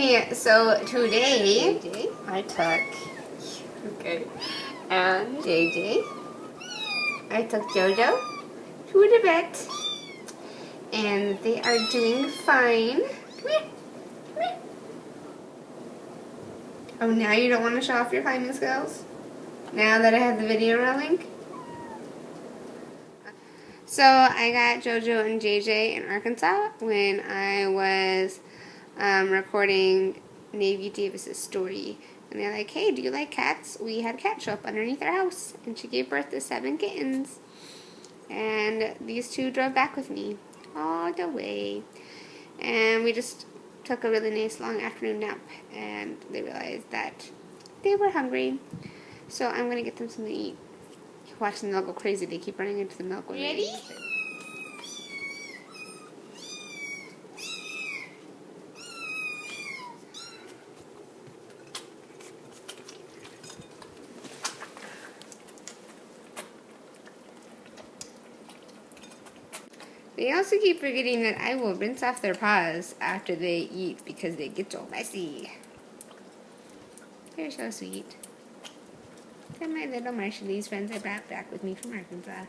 Okay, so today I took and Jeje. I took Jojo to the vet, and they are doing fine. Come here, come here. Oh, now you don't want to show off your climbing skills? Now that I have the video rolling? So I got Jojo and Jeje in Arkansas when I was recording Navy Davis's story. And they're like, hey, do you like cats? We had a cat show up underneath our house. And she gave birth to 7 kittens. And these 2 drove back with me all the way. And we just took a really nice long afternoon nap. And they realized that they were hungry. So I'm going to get them something to eat. Watching them all go crazy. They keep running into the milk. Ready? They also keep forgetting that I will rinse off their paws after they eat because they get so messy. They're so sweet. They're my little Marshallese friends I brought back with me from Arkansas.